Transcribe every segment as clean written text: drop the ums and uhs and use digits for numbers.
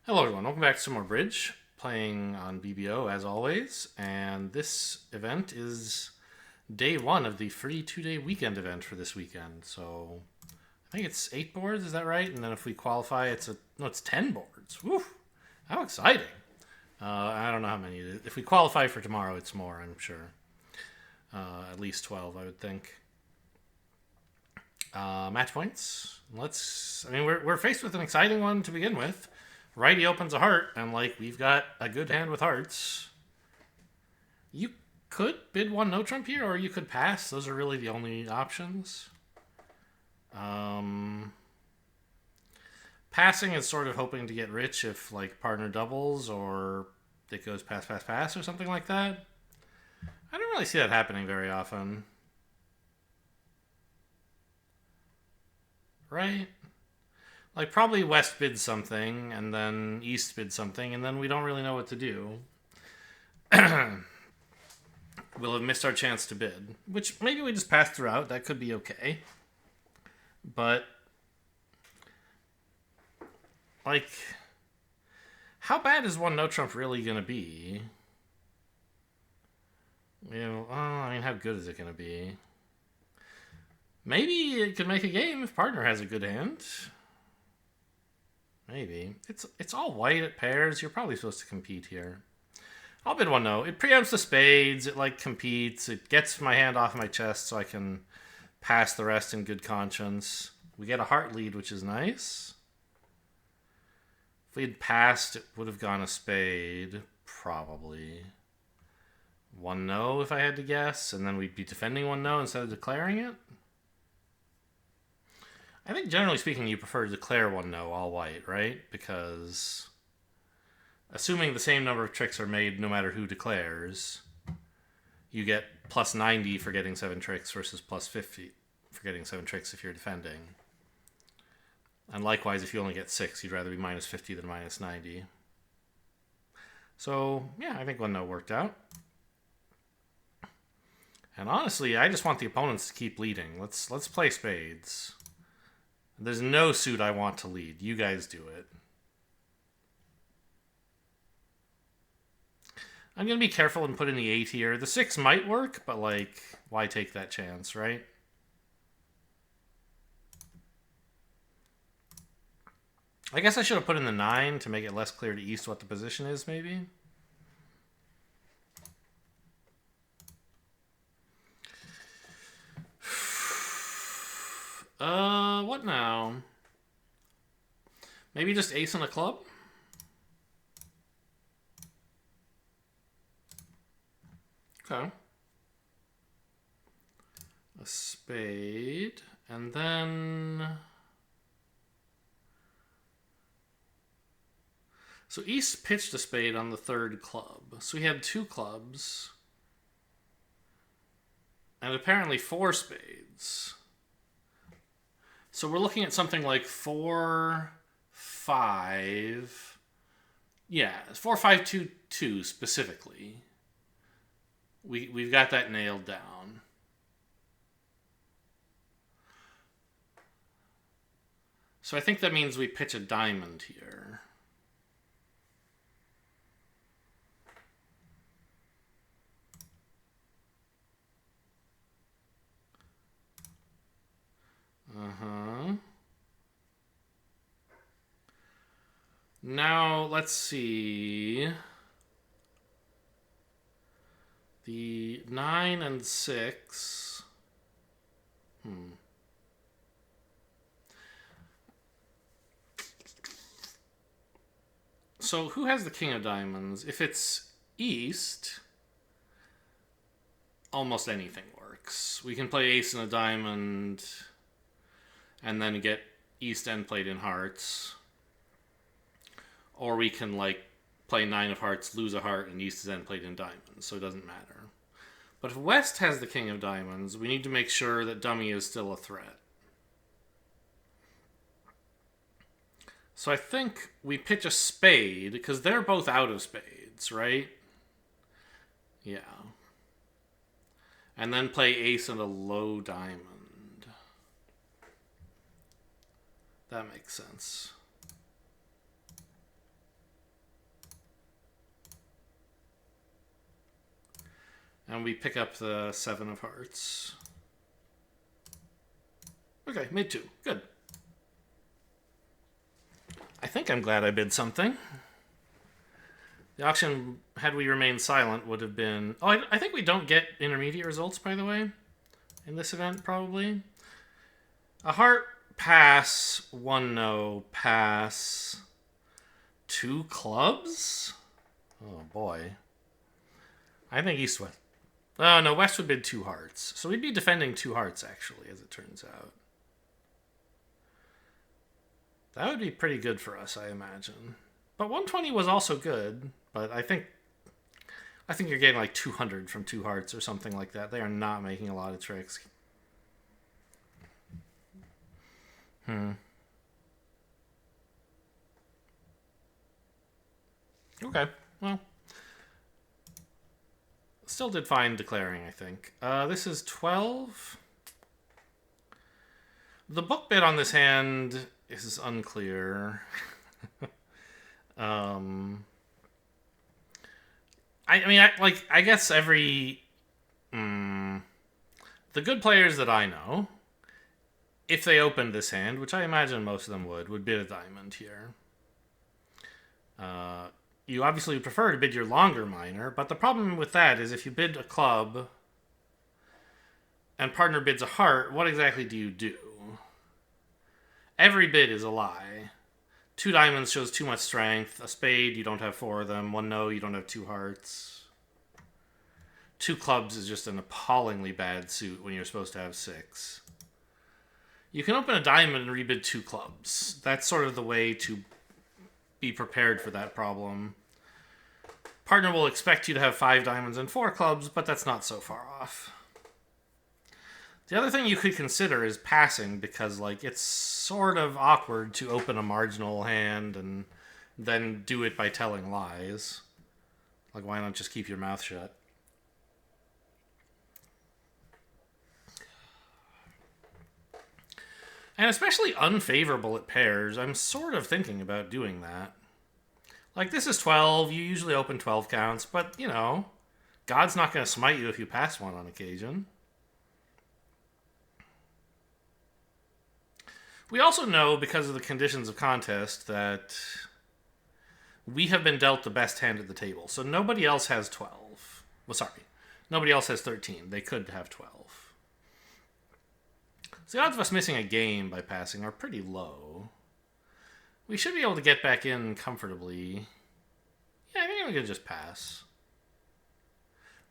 Hello everyone, welcome back to some more Bridge, playing on BBO as always, and this event is day one of the free 2-day weekend event for this weekend. So I think it's 8 boards, is that right? And then if we qualify, it's 10 boards. Woo! How exciting! I don't know how many it is. If we qualify for tomorrow, it's more, I'm sure. At least 12, I would think. Match points. We're faced with an exciting one to begin with. Righty opens a heart, and we've got a good hand with hearts. You could bid one no trump here, or you could pass. Those are really the only options. Passing is sort of hoping to get rich if partner doubles or it goes pass pass pass or something like that. I don't really see that happening very often. Right? Probably West bids something, and then East bids something, and then we don't really know what to do. We'll have missed our chance to bid, which maybe we just pass throughout. That could be okay. But, how bad is one no trump really going to be? How good is it going to be? Maybe it could make a game if partner has a good hand. Maybe. It's all white at pairs. You're probably supposed to compete here. I'll bid one no. It preempts the spades. It competes. It gets my hand off my chest so I can pass the rest in good conscience. We get a heart lead, which is nice. If we had passed, it would have gone a spade. Probably. One no if I had to guess. And then we'd be defending one no instead of declaring it. I think generally speaking, you prefer to declare one no all white, right? Because assuming the same number of tricks are made no matter who declares, you get plus 90 for getting 7 tricks versus plus 50 for getting 7 tricks if you're defending. And likewise, if you only get 6, you'd rather be minus 50 than minus 90. So, yeah, I think one no worked out. And honestly, I just want the opponents to keep leading. Let's play spades. There's no suit I want to lead. You guys do it. I'm going to be careful and put in the 8 here. The 6 might work, but why take that chance, right? I guess I should have put in the 9 to make it less clear to East what the position is, maybe. What now? Maybe just ace and a club? Okay. A spade. And then... So East pitched a spade on the 3rd club. So he had 2 clubs. And apparently 4 spades. So we're looking at something like 4, 5. Yeah, 4, 5, 2, 2 specifically. We've got that nailed down. So I think that means we pitch a diamond here. Now, let's see. The 9 and 6. So, who has the king of diamonds? If it's East, almost anything works. We can play ace and a diamond and then get East end played in hearts. Or we can play 9 of hearts, lose a heart, and East is then played in diamonds, so it doesn't matter. But if West has the king of diamonds, we need to make sure that dummy is still a threat. So I think we pitch a spade, because they're both out of spades, right? Yeah. And then play ace and a low diamond. That makes sense. And we pick up the 7 of hearts. Okay, made 2. Good. I think I'm glad I bid something. The auction, had we remained silent, would have been... Oh, I think we don't get intermediate results, by the way, in this event, probably. A heart, pass. 1 no, pass. 2 clubs? Oh, boy. I think East-West. Oh, no, West would bid 2 hearts. So we'd be defending 2 hearts, actually, as it turns out. That would be pretty good for us, I imagine. But 120 was also good, but I think you're getting like 200 from 2 hearts or something like that. They are not making a lot of tricks. Okay, well. Still did fine declaring, I think. This is 12. The book bid on this hand is unclear. I guess every... the good players that I know, if they opened this hand, which I imagine most of them would bid a diamond here. You obviously prefer to bid your longer minor, but the problem with that is if you bid a club and partner bids a heart, what exactly do you do? Every bid is a lie. 2 diamonds shows too much strength. A spade, you don't have 4 of them. 1 no, you don't have 2 hearts. 2 clubs is just an appallingly bad suit when you're supposed to have 6. You can open a diamond and rebid 2 clubs. That's sort of the way to be prepared for that problem. Partner will expect you to have 5 diamonds and 4 clubs, but that's not so far off. The other thing you could consider is passing, because it's sort of awkward to open a marginal hand and then do it by telling lies. Why not just keep your mouth shut? And especially unfavorable at pairs, I'm sort of thinking about doing that. This is 12, you usually open 12 counts, but, God's not going to smite you if you pass one on occasion. We also know, because of the conditions of contest, that we have been dealt the best hand at the table. So nobody else has 12. Well, sorry. Nobody else has 13. They could have 12. So the odds of us missing a game by passing are pretty low. We should be able to get back in comfortably. Yeah, I think I'm going to just pass.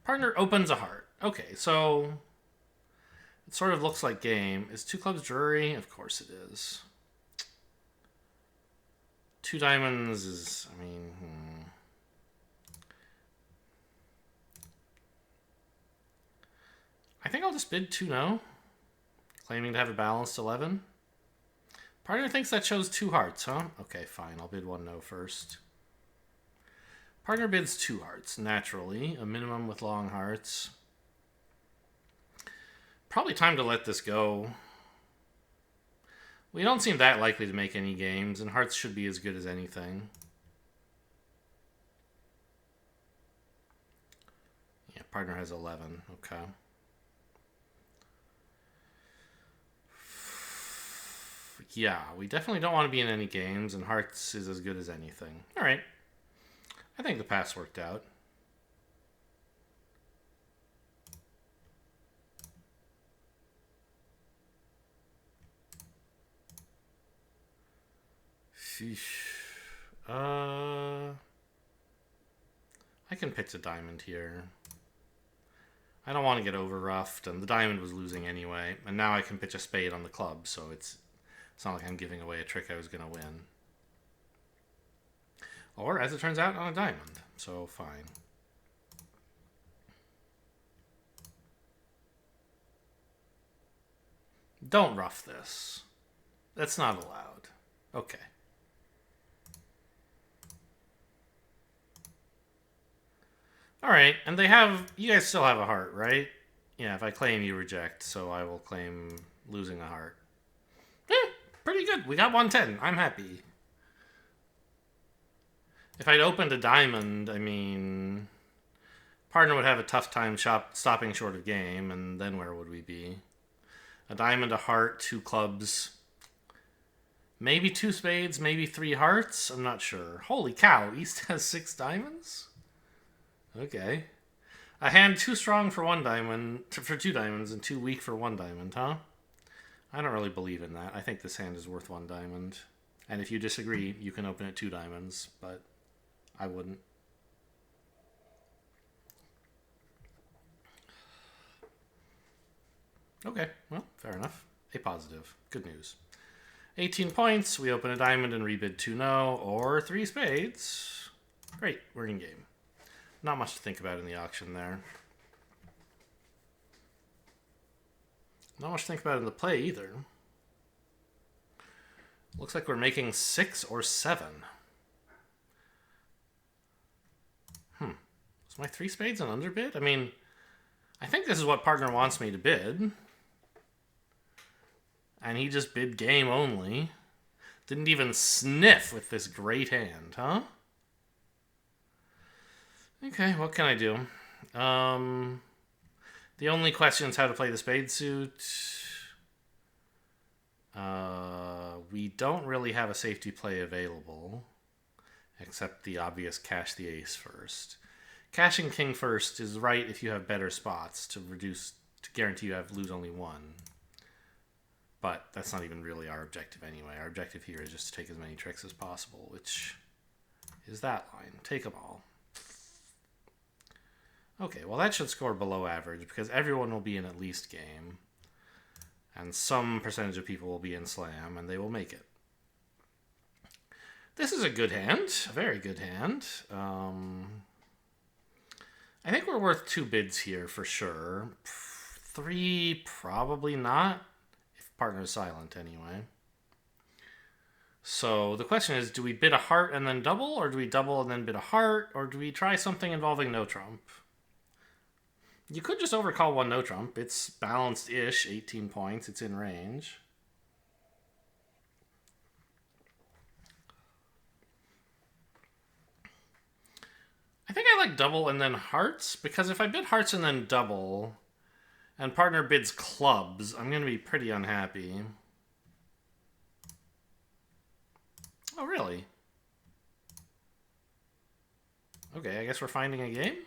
Partner opens a heart. Okay, so... It sort of looks like game. Is 2 clubs drury? Of course it is. 2 diamonds is... I think I'll just bid 2 no. Claiming to have a balanced 11. Partner thinks that shows 2 hearts, huh? Okay, fine. I'll bid 1 no first. Partner bids 2 hearts, naturally. A minimum with long hearts. Probably time to let this go. We don't seem that likely to make any games, and hearts should be as good as anything. Yeah, partner has 11. Okay. Yeah, we definitely don't want to be in any games, and hearts is as good as anything. All right. I think the pass worked out. I can pitch a diamond here. I don't want to get over roughed, and the diamond was losing anyway. And now I can pitch a spade on the club, so it's not like I'm giving away a trick I was going to win. Or, as it turns out, on a diamond. So, fine. Don't rough this. That's not allowed. Okay. Alright, and they have... You guys still have a heart, right? Yeah, if I claim, you reject, so I will claim losing a heart. Pretty good. We got 110. I'm happy. If I'd opened a diamond, Partner would have a tough time stopping short of game, and then where would we be? A diamond, a heart, 2 clubs. Maybe 2 spades, maybe 3 hearts? I'm not sure. Holy cow, East has 6 diamonds? Okay. A hand too strong for 1 diamond, for 2 diamonds, and too weak for 1 diamond, huh? I don't really believe in that. I think this hand is worth 1 diamond. And if you disagree, you can open at 2 diamonds, but I wouldn't. Okay, well, fair enough. A positive. Good news. 18 points. We open a diamond and rebid 2 no, or 3 spades. Great, we're in game. Not much to think about in the auction there. Not much to think about in the play either. Looks like we're making 6 or 7. Is my 3 spades an underbid? I mean, I think this is what partner wants me to bid. And he just bid game only. Didn't even sniff with this great hand, huh? Okay, what can I do? The only question is how to play the spade suit. We don't really have a safety play available, except the obvious cash the ace first. Cashing king first is right if you have better spots to guarantee you lose only 1. But that's not even really our objective anyway. Our objective here is just to take as many tricks as possible, which is that line. Take them all. Okay, well that should score below average because everyone will be in at least game. And some percentage of people will be in slam, and they will make it. This is a good hand. A very good hand. I think we're worth 2 bids here for sure. 3, probably not. Partner is silent anyway. So the question is, do we bid a heart and then double, or do we double and then bid a heart, or do we try something involving no trump? You could just overcall 1 no trump. It's balanced-ish, 18 points. It's in range. I think I like double and then hearts, because if I bid hearts and then double, and partner bids clubs, I'm going to be pretty unhappy. Oh, really? Okay, I guess we're finding a game?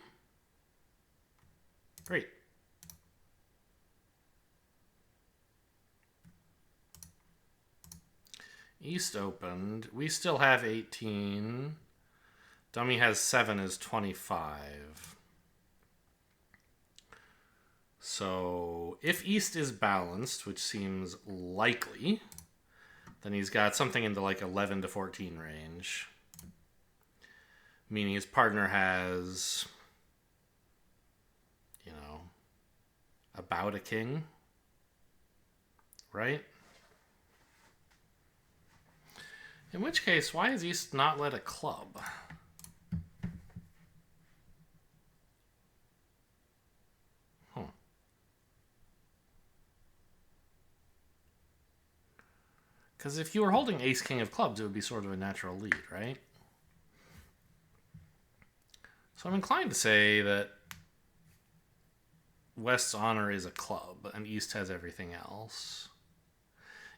Great. East opened. We still have 18. Dummy has 7 is 25. So if East is balanced, which seems likely, then he's got something in the like 11 to 14 range. Meaning his partner has, you know, about a king, right? In which case, why has East not let a club? Because if you were holding ace king of clubs, it would be sort of a natural lead, right? So I'm inclined to say that West's honor is a club, and East has everything else.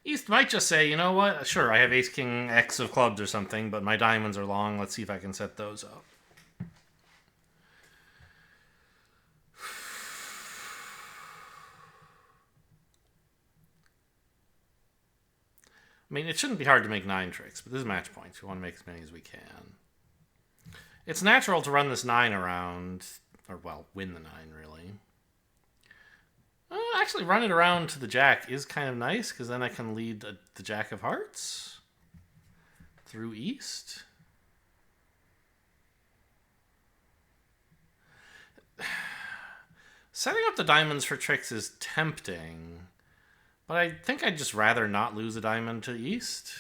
East might just say, you know what, sure, I have ace king X of clubs or something, but my diamonds are long, let's see if I can set those up. I mean, it shouldn't be hard to make 9 tricks, but this is match points. We want to make as many as we can. It's natural to run this 9 around, or, well, win the 9, really. Actually, run it around to the jack is kind of nice, because then I can lead the jack of hearts through East. Setting up the diamonds for tricks is tempting, but I think I'd just rather not lose a diamond to East.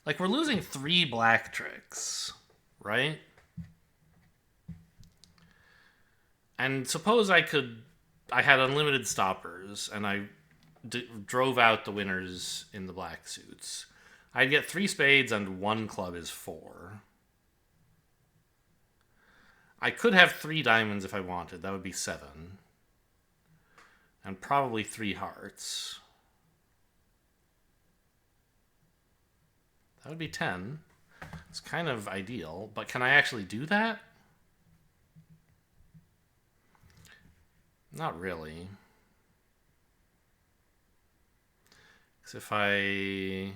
Like, we're losing 3 black tricks, right? And suppose I had unlimited stoppers, and I drove out the winners in the black suits. I'd get 3 spades and 1 club is 4. I could have 3 diamonds if I wanted. That would be 7. And probably 3 hearts. That would be 10. It's kind of ideal, but can I actually do that? Not really. Because if I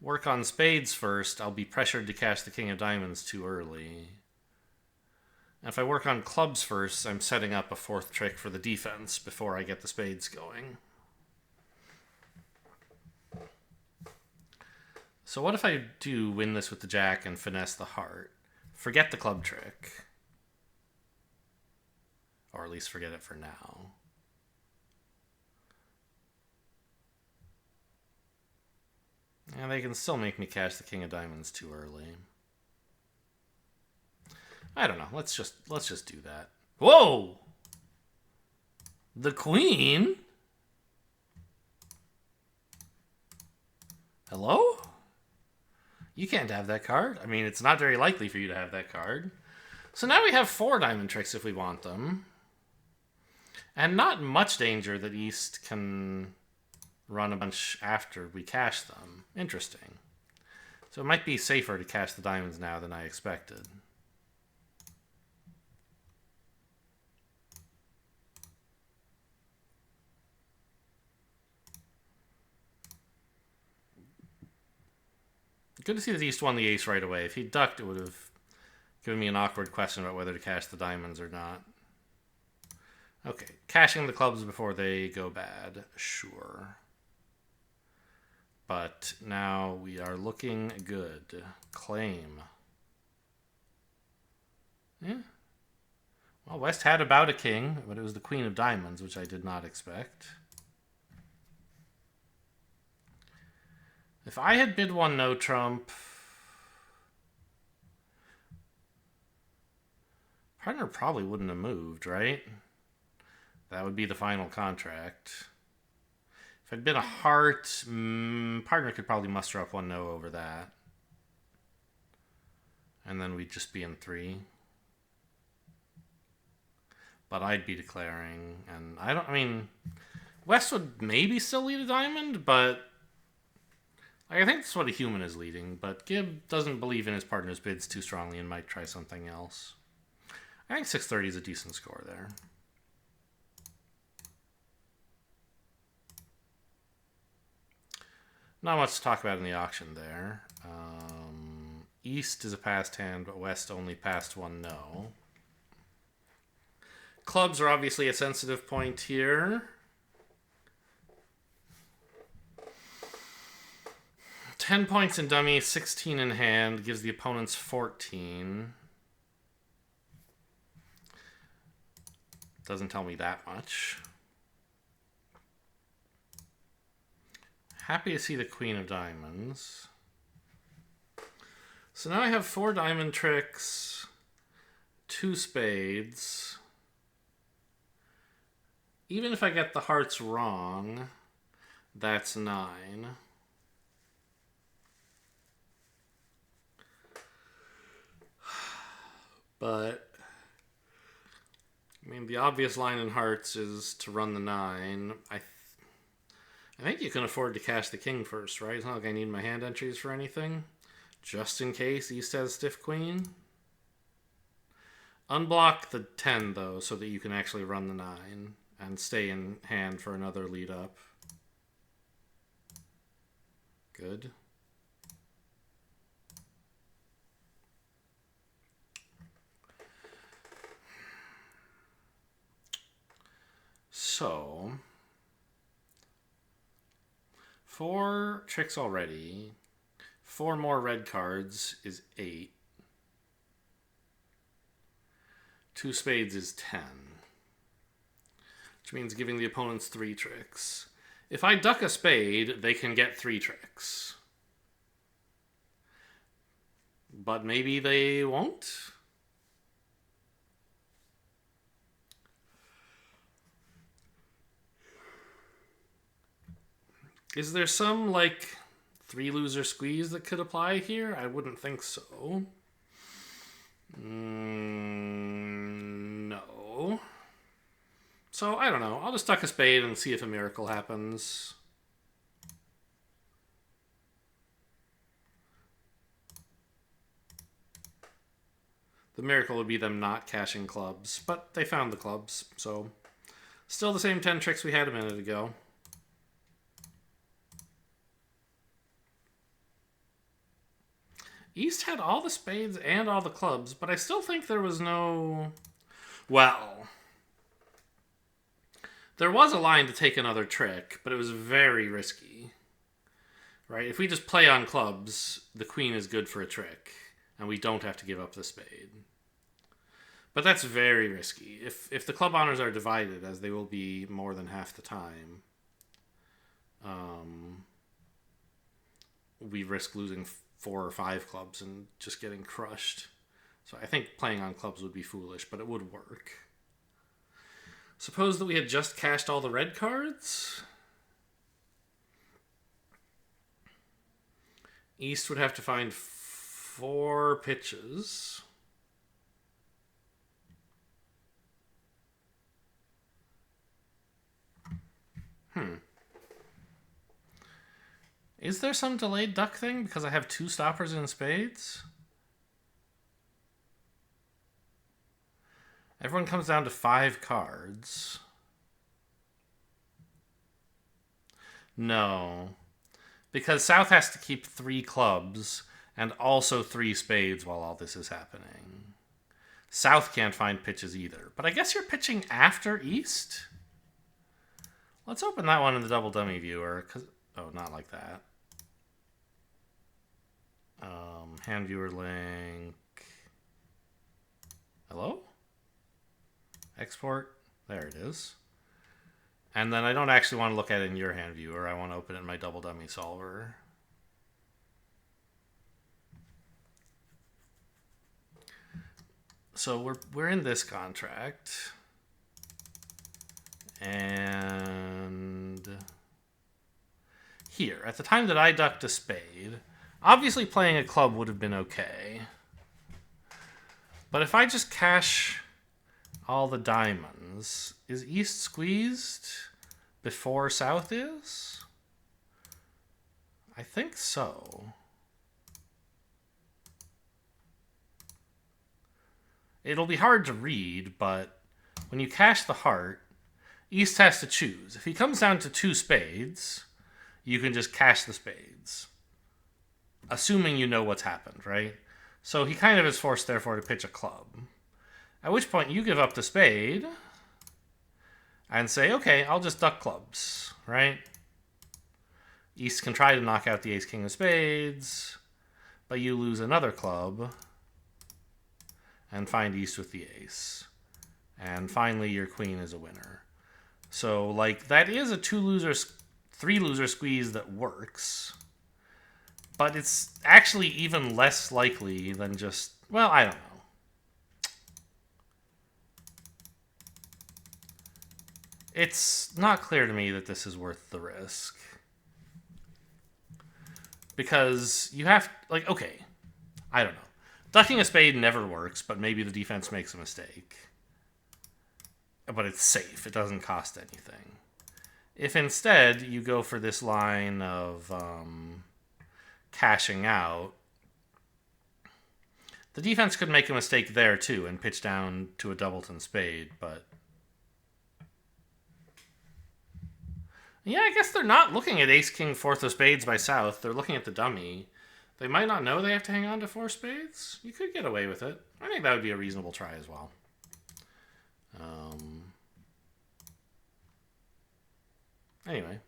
work on spades first, I'll be pressured to cash the king of diamonds too early. And if I work on clubs first, I'm setting up a 4th trick for the defense before I get the spades going. So what if I do win this with the jack and finesse the heart? Forget the club trick. Or at least forget it for now. And they can still make me cash the king of diamonds too early. I don't know. Let's just do that. Whoa! The queen? Hello? You can't have that card. I mean, it's not very likely for you to have that card. So now we have 4 diamond tricks if we want them. And not much danger that East can run a bunch after we cash them. Interesting. So it might be safer to cash the diamonds now than I expected. Good to see that East won the ace right away. If he ducked, it would have given me an awkward question about whether to cash the diamonds or not. Okay, cashing the clubs before they go bad, sure. But now we are looking good. Claim. Yeah. Well, West had about a king, but it was the queen of diamonds, which I did not expect. If I had bid 1 no trump, partner probably wouldn't have moved, right? That would be the final contract. If I'd bid a heart, partner could probably muster up 1 no over that. And then we'd just be in 3. But I'd be declaring, and I mean, West would maybe still lead a diamond, but I think that's what a human is leading, but Gibb doesn't believe in his partner's bids too strongly and might try something else. I think 630 is a decent score there. Not much to talk about in the auction there. East is a passed hand, but West only passed 1 no. Clubs are obviously a sensitive point here. 10 points in dummy, 16 in hand, gives the opponents 14. Doesn't tell me that much. Happy to see the queen of diamonds. So now I have 4 diamond tricks, 2 spades. Even if I get the hearts wrong, that's 9. But, I mean, the obvious line in hearts is to run the 9. I think you can afford to cash the king first, right? It's not like I need my hand entries for anything. Just in case East has stiff queen. Unblock the 10, though, so that you can actually run the 9 and stay in hand for another lead up. Good. So, 4 tricks already. 4 more red cards is 8. 2 spades is 10. Which means giving the opponents 3 tricks. If I duck a spade, they can get 3 tricks. But maybe they won't? Is there some, like, three-loser squeeze that could apply here? I wouldn't think so. No. So, I don't know. I'll just duck a spade and see if a miracle happens. The miracle would be them not cashing clubs, but they found the clubs, so still the same 10 tricks we had a minute ago. East had all the spades and all the clubs, but I still think there was no... Well, there was a line to take another trick, but it was very risky. Right? If we just play on clubs, the queen is good for a trick, and we don't have to give up the spade. But that's very risky. If the club honors are divided, as they will be more than half the time, we risk losing 4 or 5 clubs and just getting crushed. So I think playing on clubs would be foolish, but it would work. Suppose that we had just cashed all the red cards. East would have to find 4 pitches. Is there some delayed duck thing because I have 2 stoppers in spades? Everyone comes down to 5 cards. No. Because South has to keep 3 clubs and also 3 spades while all this is happening. South can't find pitches either. But I guess you're pitching after East? Let's open that one in the double dummy viewer. Oh, not like that. Hand viewer link. Hello? Export. There it is. And then I don't actually want to look at it in your hand viewer. I want to open it in my double dummy solver. So we're in this contract. And here, at the time that I ducked a spade, obviously playing a club would have been okay. But if I just cash all the diamonds, is East squeezed before South is? I think so. It'll be hard to read, but when you cash the heart, East has to choose. If he comes down to 2 spades, you can just cash the spades. Assuming you know what's happened, right? So he kind of is forced, therefore, to pitch a club. At which point you give up the spade and say, okay, I'll just duck clubs, right? East can try to knock out the ace-king of spades, but you lose another club and find East with the ace. And finally, your queen is a winner. So, like, that is a 3-loser squeeze that works. But it's actually even less likely than just, well, I don't know. It's not clear to me that this is worth the risk. Because you have, like, okay, I don't know. Ducking a spade never works, but maybe the defense makes a mistake. But it's safe. It doesn't cost anything. If instead you go for this line of cashing out, the defense could make a mistake there too and pitch down to a doubleton spade, but yeah, I guess they're not looking at ace-king, 4th of spades by South. They're looking at the dummy. They might not know they have to hang on to 4 spades. You could get away with it. I think that would be a reasonable try as well. Anyway,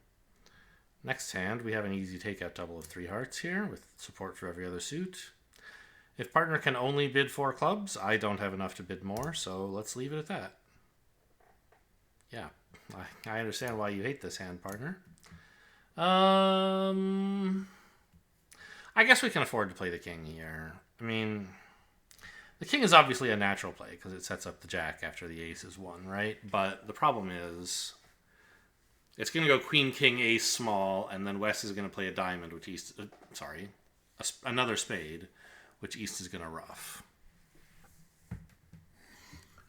next hand, we have an easy takeout double of 3 hearts here with support for every other suit. If partner can only bid 4 clubs, I don't have enough to bid more, so let's leave it at that. Yeah, I understand why you hate this hand, partner. I guess we can afford to play the king here. I mean, the king is obviously a natural play because it sets up the jack after the ace is won, right? But the problem is It's going to go queen, king, ace, small, and then West is going to play a diamond, which East... another spade, which East is going to ruff.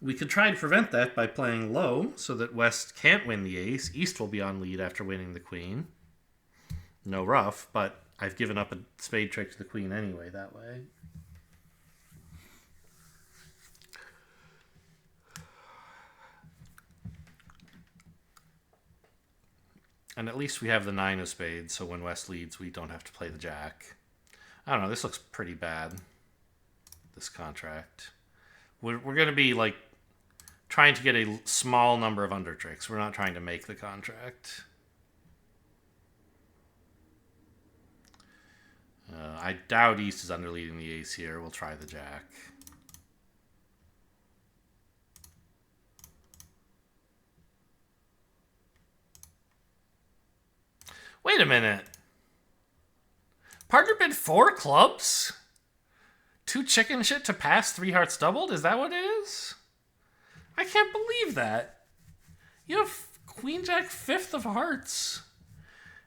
We could try to prevent that by playing low so that West can't win the ace. East will be on lead after winning the queen. No ruff, but I've given up a spade trick to the queen anyway that way. And at least we have the 9 of spades, so when West leads, we don't have to play the jack. I don't know, this looks pretty bad, this contract. We're going to be, like, trying to get a small number of under tricks. We're not trying to make the contract. I doubt East is underleading the ace here. We'll try the jack. Wait a minute. Partner bid 4 clubs? 2 chicken shit to pass, 3 hearts doubled? Is that what it is? I can't believe that. You have queen jack 5th of hearts.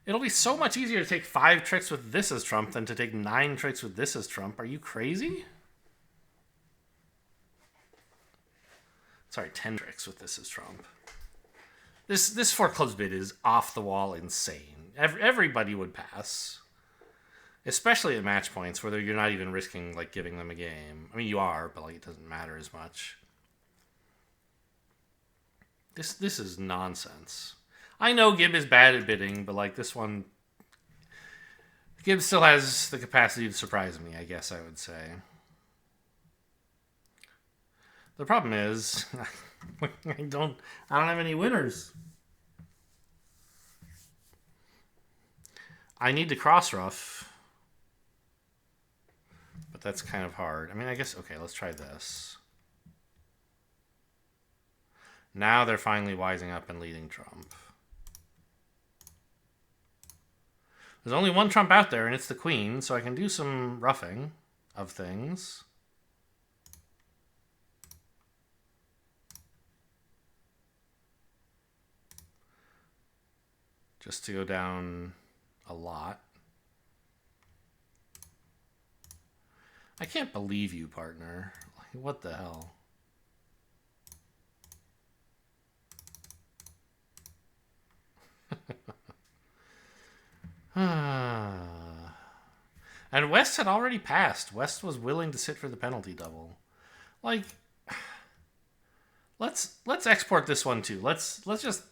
It'll be so much easier to take 5 tricks with this as trump than to take 9 tricks with this as trump. Are you crazy? Sorry, 10 tricks with this as trump. This 4 clubs bid is off the wall insane. Everybody would pass. Especially at match points where you're not even risking like giving them a game. I mean, you are, but like it doesn't matter as much. This is nonsense. I know Gibb is bad at bidding, but like this one, Gibb still has the capacity to surprise me, I guess I would say. The problem is, I don't have any winners. I need to cross rough, but that's kind of hard. I mean, I guess, okay, let's try this. Now they're finally wising up and leading trump. There's only one trump out there, and it's the queen, so I can do some roughing of things. Just to go down a lot. I can't believe you, partner. Like, what the hell? And West had already passed. West was willing to sit for the penalty double. Like, let's export this one too. Let's just,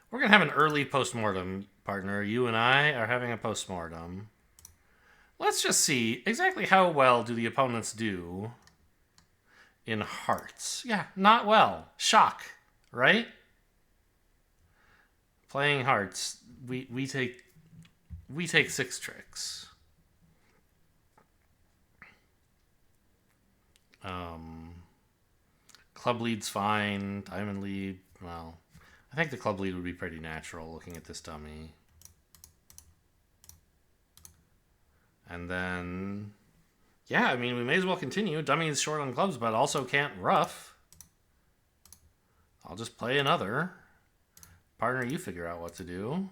we're gonna have an early postmortem, partner. You and I are having a postmortem. Let's just see exactly how well do the opponents do in hearts. Yeah, not well. Shock, right? Playing hearts, we take 6 tricks. Club lead's fine. Diamond lead, well, I think the club lead would be pretty natural looking at this dummy. And then, yeah, I mean, we may as well continue. Dummy is short on clubs, but also can't rough. I'll just play another. Partner, you figure out what to do.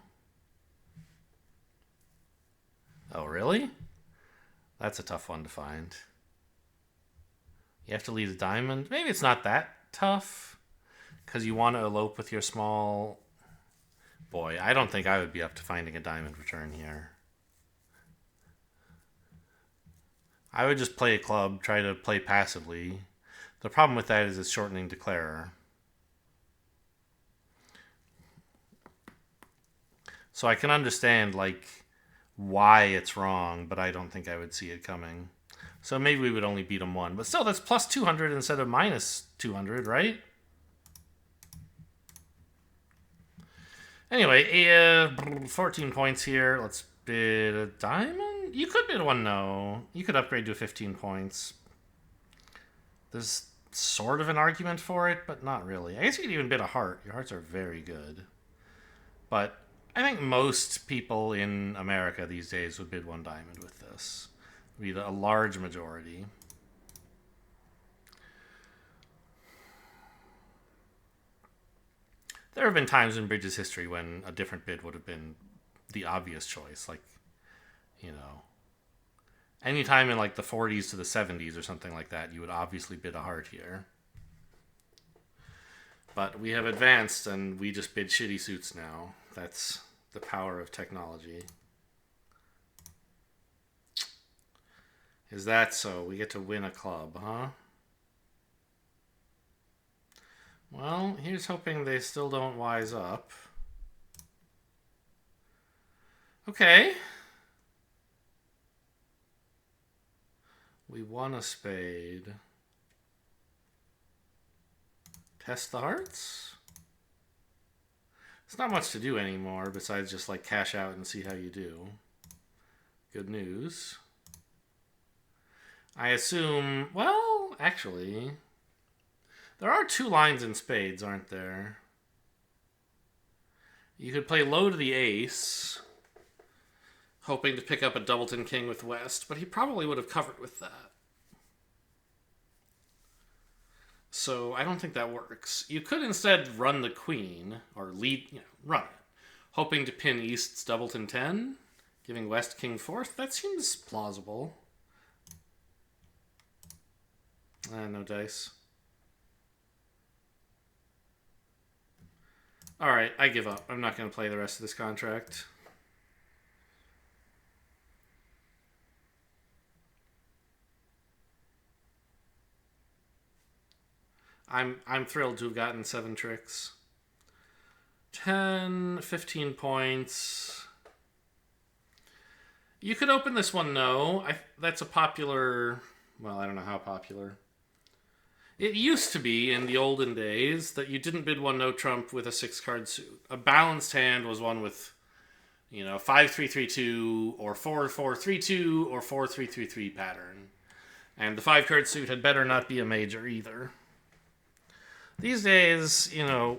Oh, really? That's a tough one to find. You have to lead a diamond. Maybe it's not that tough because you want to elope with your small... Boy, I don't think I would be up to finding a diamond return here. I would just play a club, try to play passively. The problem with that is it's shortening declarer. So I can understand, like, why it's wrong, but I don't think I would see it coming. So maybe we would only beat him 1. But still, that's plus 200 instead of minus 200, right? Anyway, 14 points here. Let's bid a diamond? You could bid 1 no. You could upgrade to 15 points. There's sort of an argument for it, but not really. I guess you could even bid a heart. Your hearts are very good. But I think most people in America these days would bid 1 diamond with this. Be a large majority. There have been times in Bridges history when a different bid would have been the obvious choice. Like, you know, anytime in like the 40s to the 70s or something like that, you would obviously bid a heart here. But we have advanced and we just bid shitty suits now. That's the power of technology. Is that so? We get to win a club, huh? Well, here's hoping they still don't wise up. Okay. We won a spade. Test the hearts? It's not much to do anymore besides just like cash out and see how you do. Good news. I assume, well, actually, there are 2 lines in spades, aren't there? You could play low to the ace, hoping to pick up a doubleton king with West, but he probably would have covered with that. So I don't think that works. You could instead run the queen, or lead, run it, hoping to pin East's doubleton 10, giving West king 4th. That seems plausible. No dice. Alright, I give up. I'm not going to play the rest of this contract. I'm thrilled to have gotten 7 tricks. 10, 15 points. You could open this one, no. That's a popular... Well, I don't know how popular. It used to be, in the olden days, that you didn't bid one no trump with a 6-card suit. A balanced hand was one with, 5-3-3-2, or 4-4-3-2, or 4-3-3-3 pattern. And the 5-card suit had better not be a major either. These days,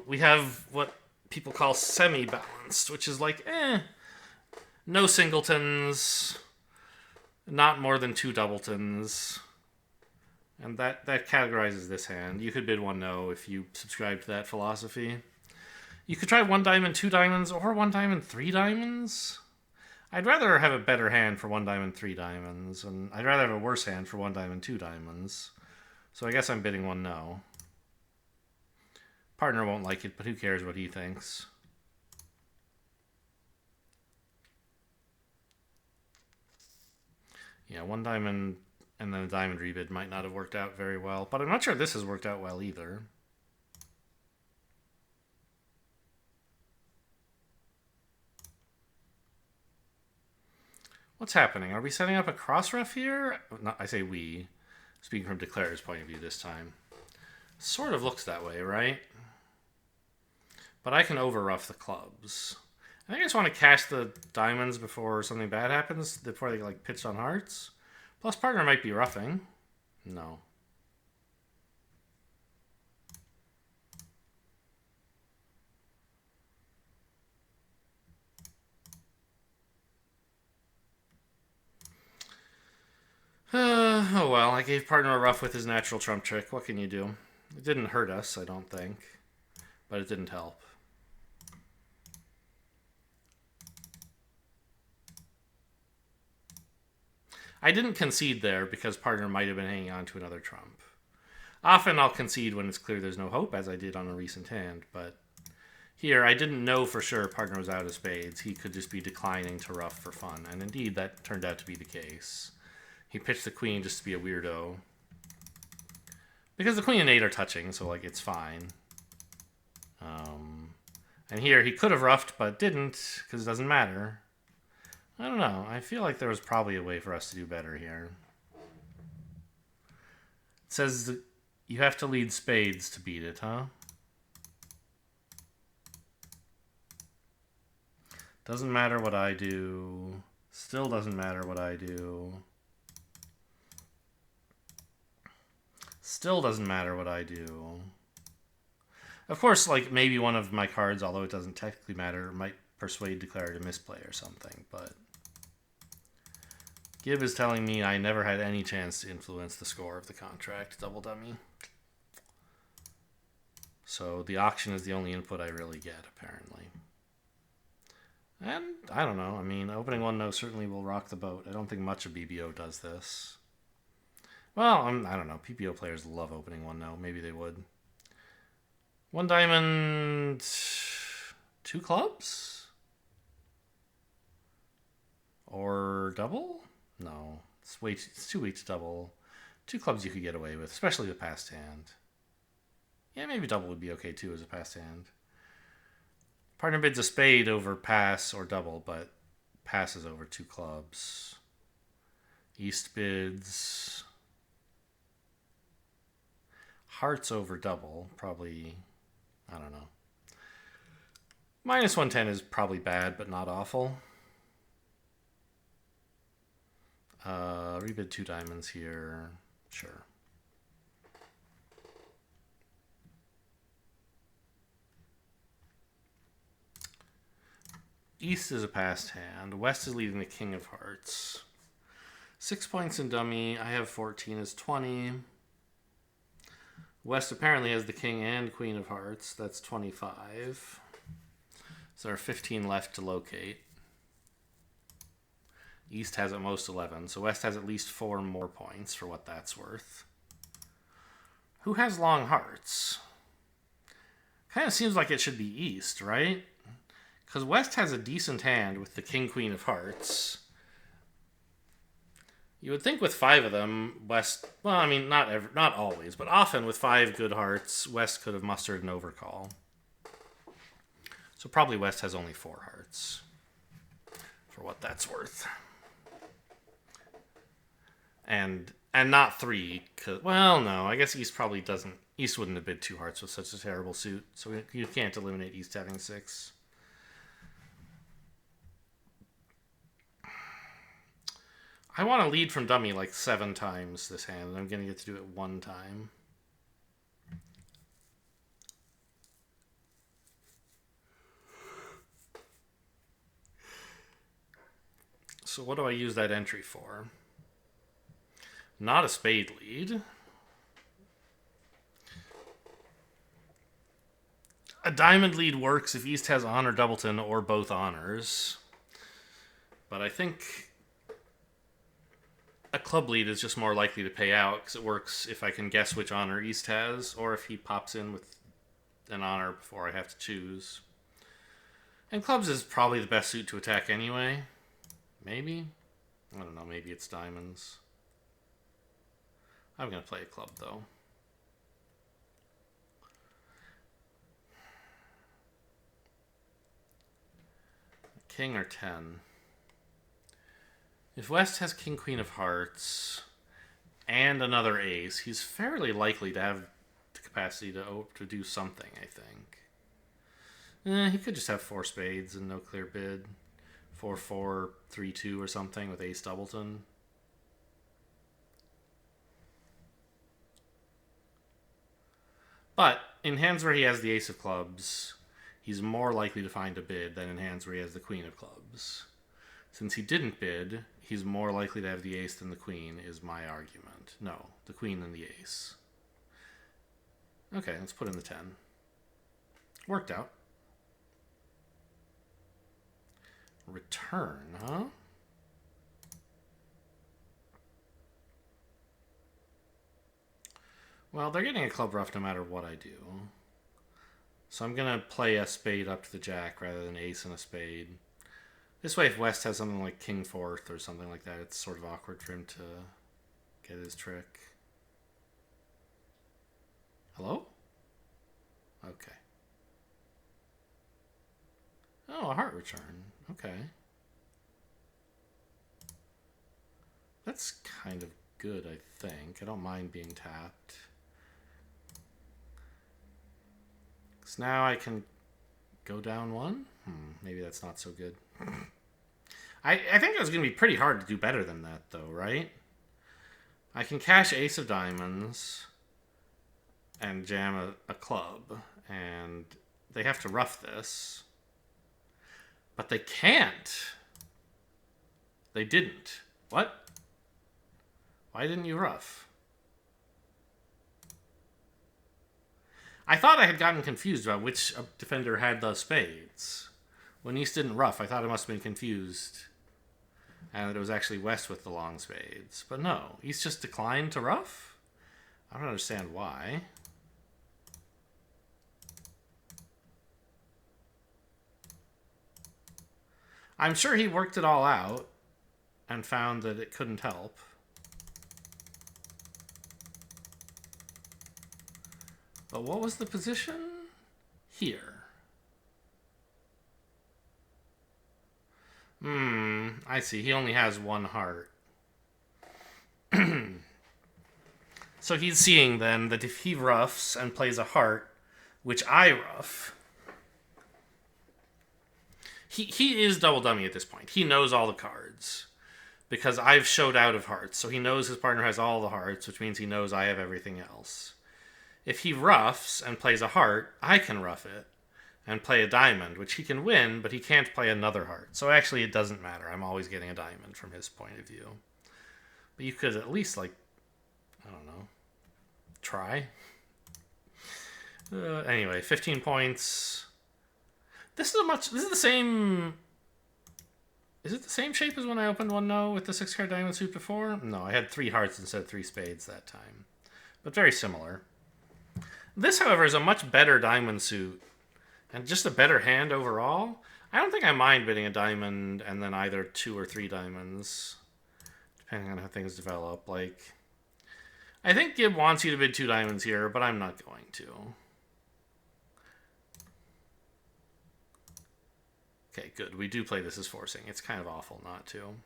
we have what people call semi-balanced, which is like, no singletons, not more than 2 doubletons. And that categorizes this hand. You could bid one no if you subscribe to that philosophy. You could try 1 diamond, 2 diamonds, or 1 diamond, 3 diamonds. I'd rather have a better hand for 1 diamond, 3 diamonds, and I'd rather have a worse hand for 1 diamond, 2 diamonds. So I guess I'm bidding one no. Partner won't like it, but who cares what he thinks. Yeah, 1 diamond and then a diamond rebid might not have worked out very well, but I'm not sure this has worked out well either. What's happening? Are we setting up a cross ref here? No, I say we, speaking from Declare's point of view this time. Sort of looks that way, right? But I can over-ruff the clubs. I think I just want to cash the diamonds before something bad happens, before they get pitched on hearts. Plus partner might be roughing. No. Oh well, I gave partner a rough with his natural trump trick. What can you do? It didn't hurt us, I don't think. But it didn't help. I didn't concede there because partner might have been hanging on to another trump. Often I'll concede when it's clear there's no hope, as I did on a recent hand, but here I didn't know for sure partner was out of spades. He could just be declining to rough for fun, and indeed that turned out to be the case. He pitched the queen just to be a weirdo. Because the queen and 8 are touching, so it's fine. And here he could have roughed, but didn't, because it doesn't matter. I don't know. I feel like there was probably a way for us to do better here. It says that you have to lead spades to beat it, huh? Doesn't matter what I do. Still doesn't matter what I do. Still doesn't matter what I do. Of course, maybe one of my cards, although it doesn't technically matter, might persuade Declare to misplay or something, but Gibb is telling me I never had any chance to influence the score of the contract. Double dummy. So the auction is the only input I really get, apparently. And I don't know. I mean, opening one no certainly will rock the boat. I don't think much of BBO does this. Well, I don't know. PPO players love opening one no. Maybe they would. One diamond, two clubs? Or double? No, it's too weak to double. Two clubs you could get away with, especially the passed hand. Yeah, maybe double would be okay too as a passed hand. Partner bids a spade over pass or double, but passes over two clubs. East bids hearts over double, probably, I don't know. Minus 110 is probably bad, but not awful. Rebid two diamonds here, sure. East is a passed hand. West is leading the king of hearts. 6 points in dummy. I have 14 is 20. West apparently has the king and queen of hearts. That's 25. So there are 15 left to locate. East has at most 11. So West has at least 4 more points for what that's worth. Who has long hearts? Kind of seems like it should be East, right? Because West has a decent hand with the king, queen of hearts. You would think with 5 of them, West... Well, I mean, not always, but often with 5 good hearts, West could have mustered an overcall. So probably West has only 4 hearts, for what that's worth. And not 3, cause, well, no, I guess East probably doesn't... East wouldn't have bid 2 hearts with such a terrible suit, so you can't eliminate East having 6. I want to lead from dummy like 7 times this hand, and I'm going to get to do it 1 time. So what do I use that entry for? Not a spade lead. A diamond lead works if East has honor doubleton or both honors. But I think a club lead is just more likely to pay out because it works if I can guess which honor East has or if he pops in with an honor before I have to choose. And clubs is probably the best suit to attack anyway. Maybe? I don't know, maybe it's diamonds. I'm going to play a club though. King or 10. If West has king, queen of hearts and another ace, he's fairly likely to have the capacity to do something, I think. He could just have 4 spades and no clear bid. 4-4, 3-2 or something with ace doubleton. But in hands where he has the ace of clubs, he's more likely to find a bid than in hands where he has the queen of clubs. Since he didn't bid, he's more likely to have the ace than the queen, is my argument. No, the queen than the ace. Okay, let's put in the 10. Worked out. Return, huh? Well, they're getting a club rough no matter what I do. So I'm going to play a spade up to the jack rather than ace and a spade. This way, if West has something like king fourth or something like that, it's sort of awkward for him to get his trick. Hello? Okay. Oh, a heart return. Okay. That's kind of good, I think. I don't mind being tapped. So now I can go down 1? Maybe that's not so good. I think it was going to be pretty hard to do better than that, though, right? I can cash ace of diamonds and jam a club, and they have to rough this. But they can't. They didn't. What? Why didn't you rough? I thought I had gotten confused about which defender had the spades. When East didn't ruff, I thought I must have been confused. And that it was actually West with the long spades. But no, East just declined to ruff? I don't understand why. I'm sure he worked it all out and found that it couldn't help. But what was the position? Here. I see. He only has one heart. So he's seeing then that if he ruffs and plays a heart, which I ruff, he is double dummy at this point. He knows all the cards because I've showed out of hearts. So he knows his partner has all the hearts, which means he knows I have everything else. If he ruffs and plays a heart, I can ruff it and play a diamond, which he can win, but he can't play another heart. So actually it doesn't matter. I'm always getting a diamond from his point of view. But you could at least, like, I don't know, try. Anyway, 15 points. This is the same... Is it the same shape as when I opened 1-0 with the 6-card diamond suit before? No, I had 3 hearts instead of 3 spades that time. But very similar. This, however, is a much better diamond suit. And just a better hand overall. I don't think I mind bidding a diamond and then either 2 or 3 diamonds. Depending on how things develop. Like, I think Gib wants you to bid 2 diamonds here, but I'm not going to. Okay, good. We do play this as forcing. It's kind of awful not to.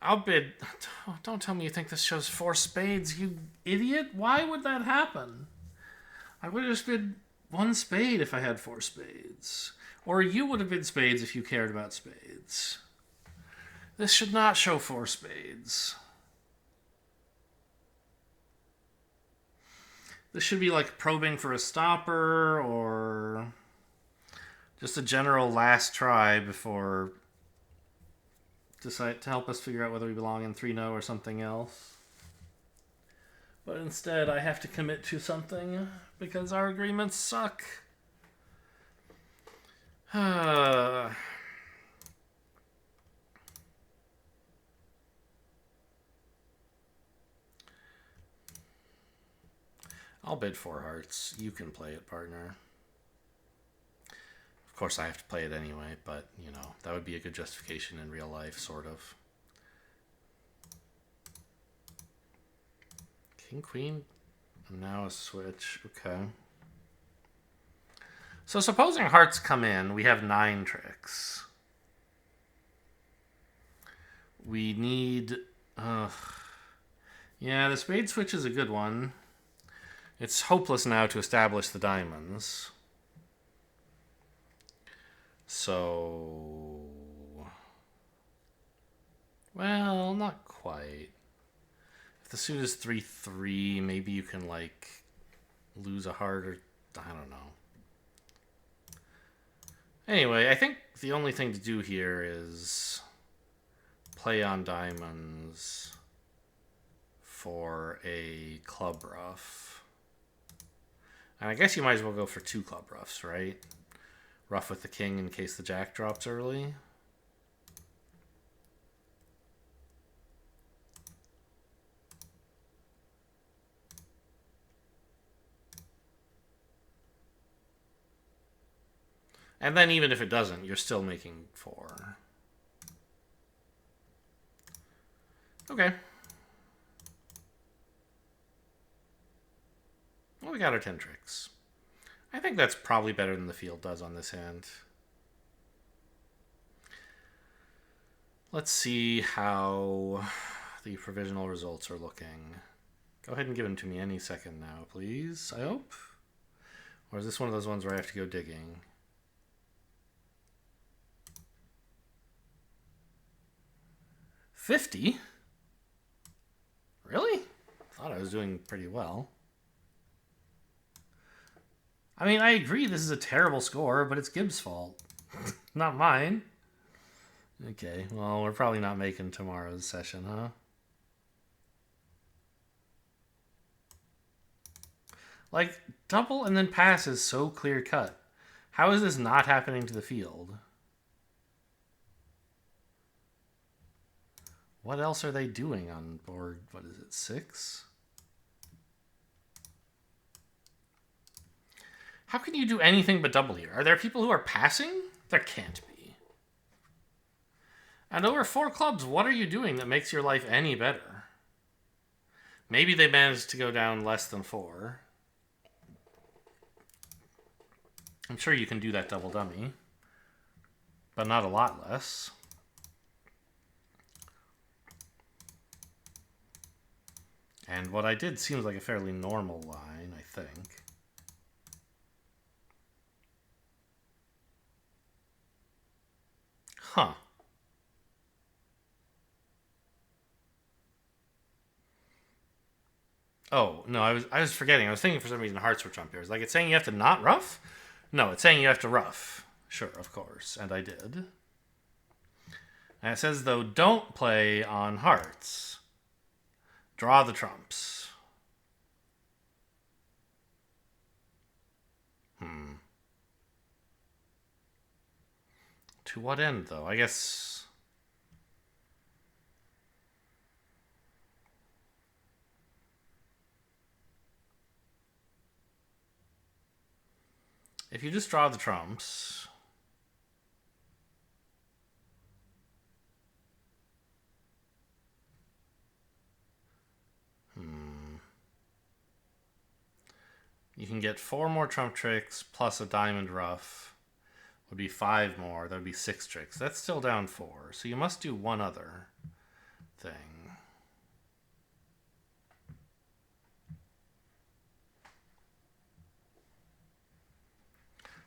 I'll bid... Oh, don't tell me you think this shows 4 spades, you idiot. Why would that happen? I would have just bid 1 spade if I had 4 spades. Or you would have bid spades if you cared about spades. This should not show 4 spades. This should be like probing for a stopper or just a general last try before decide to help us figure out whether we belong in 3-0 or something else. But instead, I have to commit to something because our agreements suck. I'll bid 4 hearts. You can play it, partner. Of course, I have to play it anyway, but, you know, that would be a good justification in real life, sort of. King, queen, and now a switch. Okay. So supposing hearts come in, we have 9 tricks. We need... yeah, the spade switch is a good one. It's hopeless now to establish the diamonds. So... well, not quite. If the suit is 3-3, maybe you can, like, lose a heart or... I don't know. Anyway, I think the only thing to do here is play on diamonds for a club ruff. And I guess you might as well go for 2 club ruffs, right? Ruff with the king in case the jack drops early. And then even if it doesn't, you're still making 4. Okay. Well, we got our 10 tricks. I think that's probably better than the field does on this hand. Let's see how the provisional results are looking. Go ahead and give them to me any second now, please, I hope. Or is this one of those ones where I have to go digging? $50? Really? Thought I was doing pretty well. I mean, I agree this is a terrible score, but it's Gibbs' fault. Not mine. Okay, well, we're probably not making tomorrow's session, huh? Like, double and then pass is so clear cut. How is this not happening to the field? What else are they doing on board, what is it, 6? How can you do anything but double here? Are there people who are passing? There can't be. And over 4 clubs, what are you doing that makes your life any better? Maybe they managed to go down less than 4. I'm sure you can do that double dummy, but not a lot less. And what I did seems like a fairly normal line, I think. Huh. Oh, no, I was forgetting. I was thinking for some reason hearts were trump here. It's like it's saying you have to not rough? No, it's saying you have to rough. Sure, of course. And I did. And it says, though, don't play on hearts. Draw the trumps. To what end, though? I guess... if you just draw the trumps... you can get 4 more trump tricks plus a diamond ruff. Would be 5 more. That would be 6 tricks. That's still down 4. So you must do one other thing.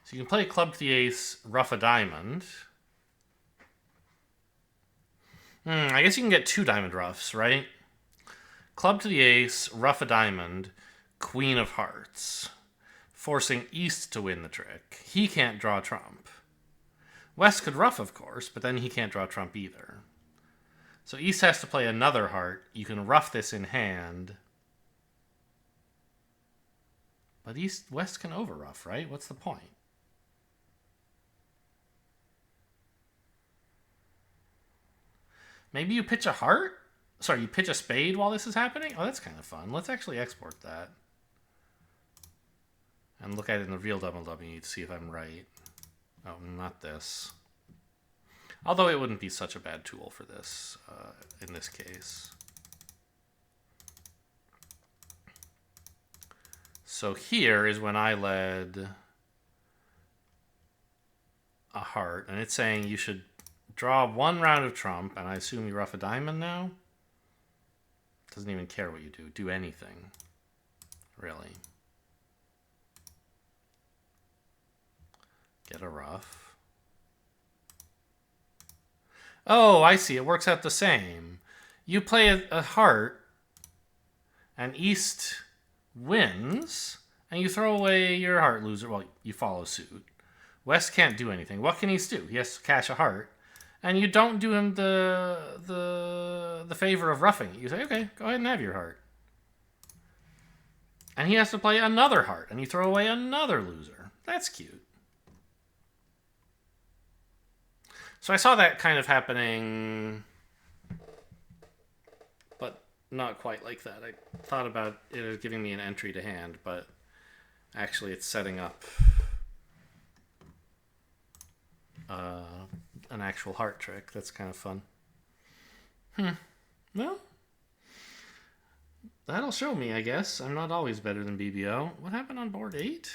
So you can play club to the ace, ruff a diamond. I guess you can get 2 diamond ruffs, right? Club to the ace, ruff a diamond, queen of hearts. Forcing East to win the trick. He can't draw trump. West could ruff, of course, but then he can't draw trump either. So East has to play another heart. You can ruff this in hand. But West can over-ruff, right? What's the point? Maybe you pitch a heart? Sorry, you pitch a spade while this is happening? Oh, that's kind of fun. Let's actually export that. And look at it in the real double dummy to see if I'm right. Oh, not this. Although it wouldn't be such a bad tool for this, in this case. So here is when I led a heart, and it's saying you should draw 1 round of trump, and I assume you ruff a diamond now? Doesn't even care what you do. Do anything. Really. Get a ruff. Oh, I see. It works out the same. You play a heart, and East wins, and you throw away your heart loser. Well, you follow suit. West can't do anything. What can East do? He has to cash a heart, and you don't do him the favor of roughing it. You say, okay, go ahead and have your heart. And he has to play another heart, and you throw away another loser. That's cute. So I saw that kind of happening, but not quite like that. I thought about it as giving me an entry to hand, but actually it's setting up an actual heart trick. That's kind of fun. Well, that'll show me, I guess. I'm not always better than BBO. What happened on board 8?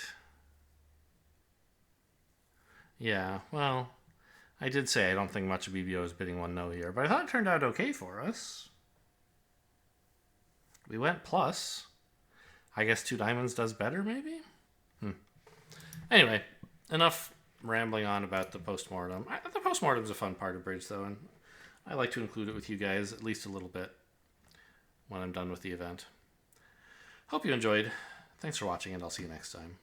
Yeah, well... I did say I don't think much of BBO is bidding 1-0 here, but I thought it turned out okay for us. We went plus. I guess 2 diamonds does better, maybe? Anyway, enough rambling on about the postmortem. The postmortem is a fun part of bridge, though, and I like to include it with you guys at least a little bit when I'm done with the event. Hope you enjoyed. Thanks for watching, and I'll see you next time.